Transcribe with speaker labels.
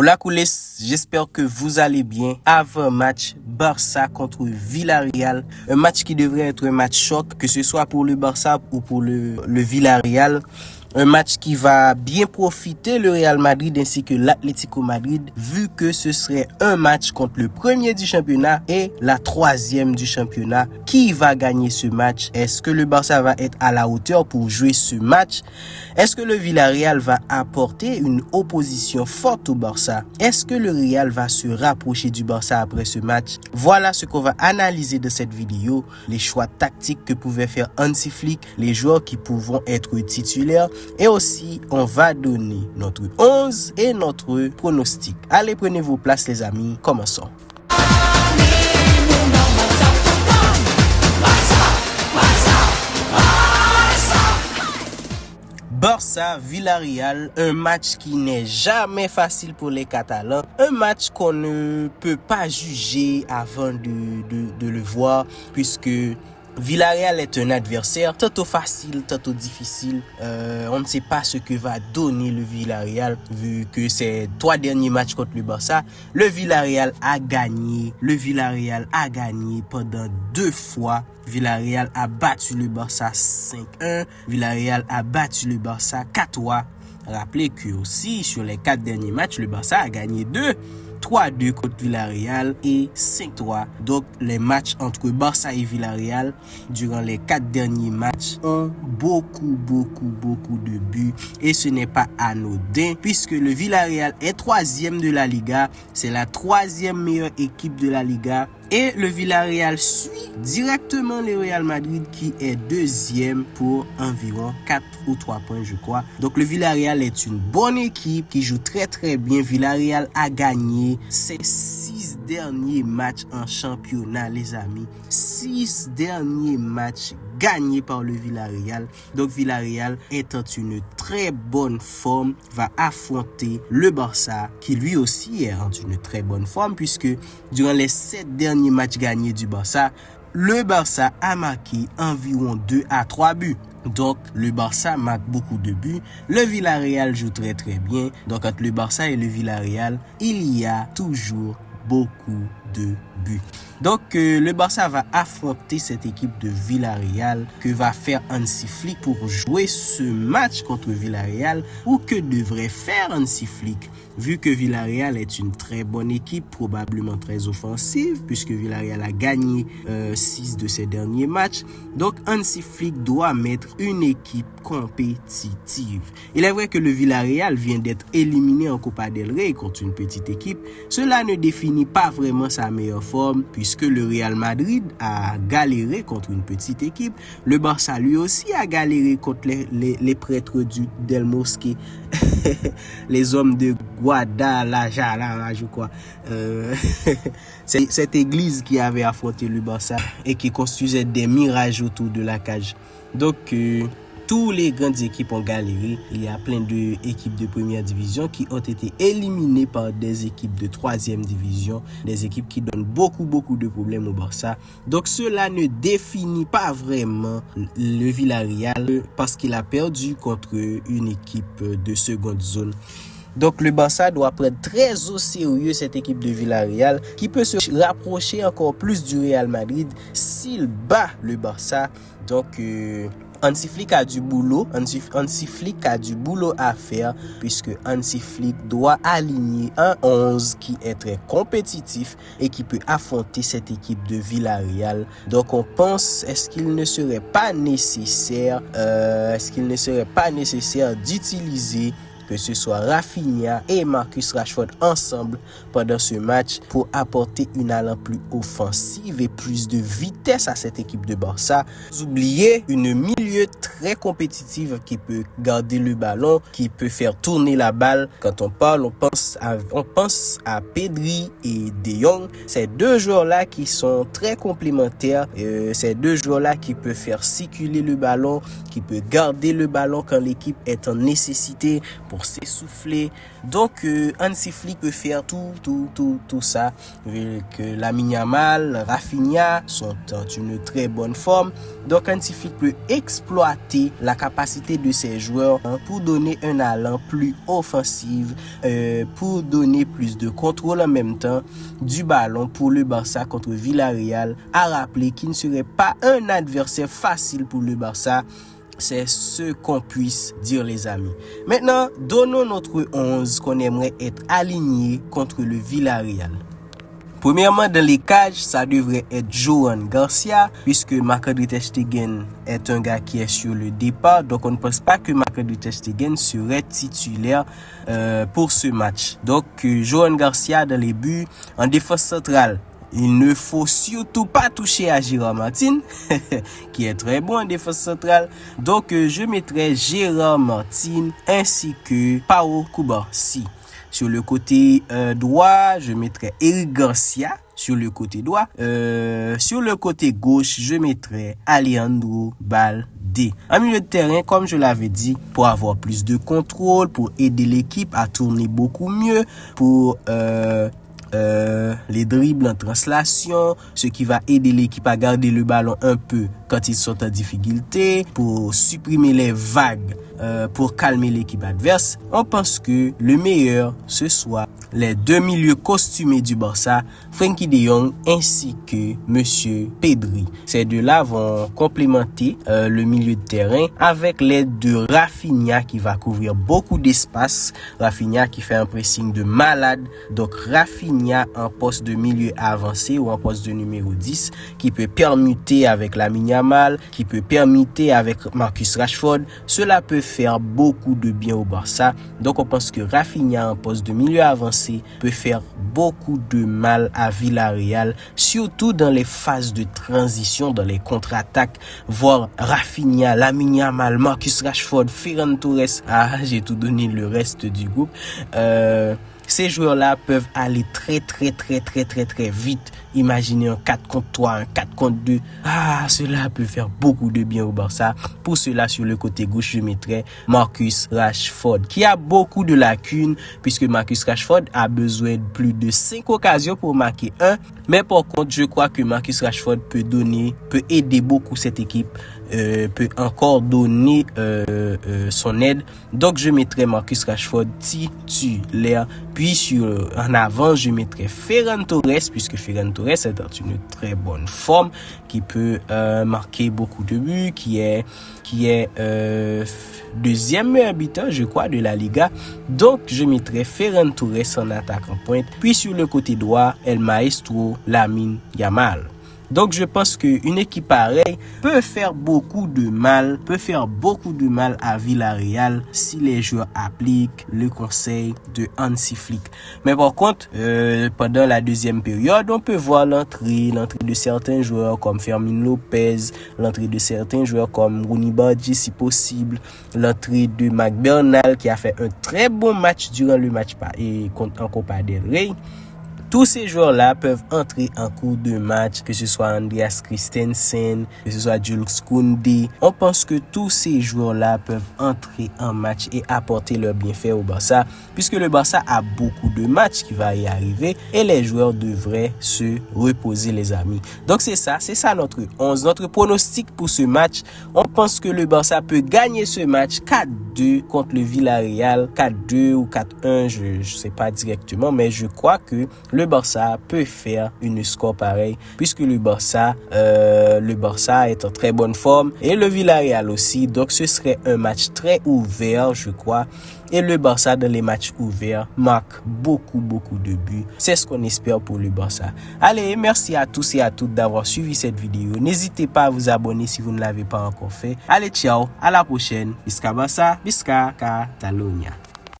Speaker 1: Hola Coules, j'espère que vous allez bien. Avant match Barça contre Villarreal, un match qui devrait être un match choc, que ce soit pour le Barça ou pour le Villarreal. Un match qui va bien profiter le Real Madrid ainsi que l'Atlético Madrid, vu que ce serait un match contre le premier du championnat et la troisième du championnat. Qui va gagner ce match? Est-ce que le Barça va être à la hauteur pour jouer ce match? Est-ce que le Villarreal va apporter une opposition forte au Barça? Est-ce que le Real va se rapprocher du Barça après ce match? Voilà ce qu'on va analyser de cette vidéo. Les choix tactiques que pouvait faire Hansi Flick, les joueurs qui pourront être titulaires. Et aussi, on va donner notre 11 et notre pronostic. Allez, prenez vos places les amis, commençons. Barça Villarreal, un match qui n'est jamais facile pour les Catalans, un match qu'on ne peut pas juger avant de le voir, puisque Villarreal est un adversaire tantôt facile, tantôt difficile. On ne sait pas ce que va donner le Villarreal, vu que c'est 3 derniers matchs contre le Barça. Le Villarreal a gagné pendant 2 fois. Villarreal a battu le Barça 5-1. Villarreal a battu le Barça 4-3. Rappelez que aussi, sur les 4 derniers matchs, le Barça a gagné 3-2 contre Villarreal et 5-3. Donc, les matchs entre Barça et Villarreal, durant les 4 derniers matchs, ont beaucoup de buts. Et ce n'est pas anodin, puisque le Villarreal est 3e de la Liga. C'est la 3e meilleure équipe de la Liga. Et le Villarreal suit directement le Real Madrid qui est 2e pour environ 4 ou 3 points, je crois. Donc le Villarreal est une bonne équipe qui joue très bien. Villarreal a gagné ses 6 derniers matchs en championnat, les amis. 6 derniers matchs gagnés par le Villarreal. Donc Villarreal étant une très bonne forme va affronter le Barça qui lui aussi est en une très bonne forme, puisque durant les 7 derniers matchs gagnés du Barça, le Barça a marqué environ 2 à 3 buts. Donc, le Barça marque beaucoup de buts. Le Villarreal joue très bien. Donc, entre le Barça et le Villarreal, il y a toujours beaucoup de buts. Donc, le Barça va affronter cette équipe de Villarreal que va faire Hansi Flick pour jouer ce match contre Villarreal, ou que devrait faire Hansi Flick, vu que Villarreal est une très bonne équipe, probablement très offensive, puisque Villarreal a gagné 6 de ses derniers matchs. Donc, Hansi Flick doit mettre une équipe compétitive. Il est vrai que le Villarreal vient d'être éliminé en Copa del Rey contre une petite équipe. Cela ne définit pas vraiment sa meilleure forme, puisque le Real Madrid a galéré contre une petite équipe. Le Barça lui aussi a galéré contre les prêtres del Mosquée, les hommes de Guadalajara, je crois. C'est cette église qui avait affronté le Barça et qui construisait des mirages autour de la cage. Donc, toutes les grandes équipes ont galéré. Il y a plein d'équipes de première division qui ont été éliminées par des équipes de 3e division, des équipes qui donnent beaucoup de problèmes au Barça. Donc cela ne définit pas vraiment le Villarreal, parce qu'il a perdu contre une équipe de seconde zone. Donc le Barça doit prendre très au sérieux cette équipe de Villarreal, qui peut se rapprocher encore plus du Real Madrid s'il bat le Barça. Donc Hansi Flick a du boulot. Hansi Flick a du boulot à faire, puisque Hansi Flick doit aligner un 11 qui est très compétitif et qui peut affronter cette équipe de Villarreal. Donc on pense, est-ce qu'il ne serait pas nécessaire d'utiliser que ce soit Rafinha et Marcus Rashford ensemble pendant ce match pour apporter une allant plus offensive et plus de vitesse à cette équipe de Barça. Vous oubliez une milieu très compétitive qui peut garder le ballon, qui peut faire tourner la balle. Quand on parle, on pense à Pedri et De Jong. Ces 2 joueurs-là qui sont très complémentaires. Ces 2 joueurs-là qui peuvent faire circuler le ballon, qui peuvent garder le ballon quand l'équipe est en nécessité pour pour s'essouffler. Donc Hansi Flick peut faire tout ça. Que Lamine Yamal, Rafinha sont en une très bonne forme. Donc Hansi Flick peut exploiter la capacité de ses joueurs pour donner un allant plus offensif, pour donner plus de contrôle en même temps du ballon pour le Barça contre Villarreal. À rappeler qu'il ne serait pas un adversaire facile pour le Barça. C'est ce qu'on puisse dire, les amis. Maintenant, donnons notre 11 qu'on aimerait être aligné contre le Villarreal. Premièrement, dans les cages, ça devrait être Johan Garcia, puisque Marc-André ter Stegen est un gars qui est sur le départ. Donc, on ne pense pas que Marc-André ter Stegen serait titulaire pour ce match. Donc, Johan Garcia dans les buts. En défense centrale, il ne faut surtout pas toucher à Gérard Martin, qui est très bon en défense centrale. Donc, je mettrai Gérard Martin ainsi que Pau Cubarsí. Sur le côté droit, je mettrai Eric Garcia sur le côté droit. Sur le côté gauche, je mettrai Alejandro Balde. En milieu de terrain, comme je l'avais dit, pour avoir plus de contrôle, pour aider l'équipe à tourner beaucoup mieux, pour les dribbles en translation, ce qui va aider l'équipe à garder le ballon un peu quand ils sont en difficulté, pour supprimer les vagues, pour calmer l'équipe adverse. On pense que le meilleur, ce soit les deux milieux costumés du Barça, Frenkie de Jong ainsi que Monsieur Pedri. Ces deux-là vont complémenter le milieu de terrain avec l'aide de Rafinha qui va couvrir beaucoup d'espace. Rafinha qui fait un pressing de malade. Donc Rafinha en poste de milieu avancé ou en poste de numéro 10 qui peut permuter avec Lamine Yamal, qui peut permuter avec Marcus Rashford. Cela peut faire beaucoup de bien au Barça. Donc on pense que Rafinha en poste de milieu avancé peut faire beaucoup de mal à Villarreal, surtout dans les phases de transition, dans les contre-attaques, voir Rafinha, Lamine Yamal, Marcus Rashford, Ferran Torres, j'ai tout donné le reste du groupe. Ces joueurs-là peuvent aller très vite. Imaginez un 4 contre 3, un 4 contre 2. Cela peut faire beaucoup de bien au Barça. Pour cela, sur le côté gauche, je mettrai Marcus Rashford, qui a beaucoup de lacunes, puisque Marcus Rashford a besoin de plus de 5 occasions pour marquer un. Mais par contre, je crois que Marcus Rashford peut aider beaucoup cette équipe, peut encore donner son aide. Donc, je mettrai Marcus Rashford titulaire. Puis, en avant, je mettrai Ferran Torres, puisque Ferran Torres est dans une très bonne forme, qui peut marquer beaucoup de buts, qui est deuxième meilleur buteur, je crois, de la Liga. Donc, je mettrai Ferran Torres en attaque en pointe. Puis, sur le côté droit, El Maestro Lamine Yamal. Donc, je pense qu'une équipe pareille peut faire beaucoup de mal à Villarreal si les joueurs appliquent le conseil de Hansi Flick. Mais par contre, pendant la deuxième période, on peut voir l'entrée de certains joueurs comme Fermin Lopez, l'entrée de certains joueurs comme Rooney Bardi si possible, l'entrée de McBurnell qui a fait un très bon match durant le match en Copa del Rey. Tous ces joueurs-là peuvent entrer en cours de match, que ce soit Andreas Christensen, que ce soit Jules Koundé. On pense que tous ces joueurs-là peuvent entrer en match et apporter leur bienfait au Barça, puisque le Barça a beaucoup de matchs qui vont y arriver et les joueurs devraient se reposer, les amis. Donc c'est ça notre 11. Notre pronostic pour ce match, on pense que le Barça peut gagner ce match 4-2 contre le Villarreal, 4-2 ou 4-1, je sais pas directement, mais je crois que le Barça peut faire une score pareille, puisque le Barça est en très bonne forme et le Villarreal aussi. Donc ce serait un match très ouvert, je crois. Et le Barça, dans les matchs ouverts, marque beaucoup de buts. C'est ce qu'on espère pour le Barça. Allez, merci à tous et à toutes d'avoir suivi cette vidéo. N'hésitez pas à vous abonner si vous ne l'avez pas encore fait. Allez, ciao, à la prochaine. Visca Barça, Visca Catalunya.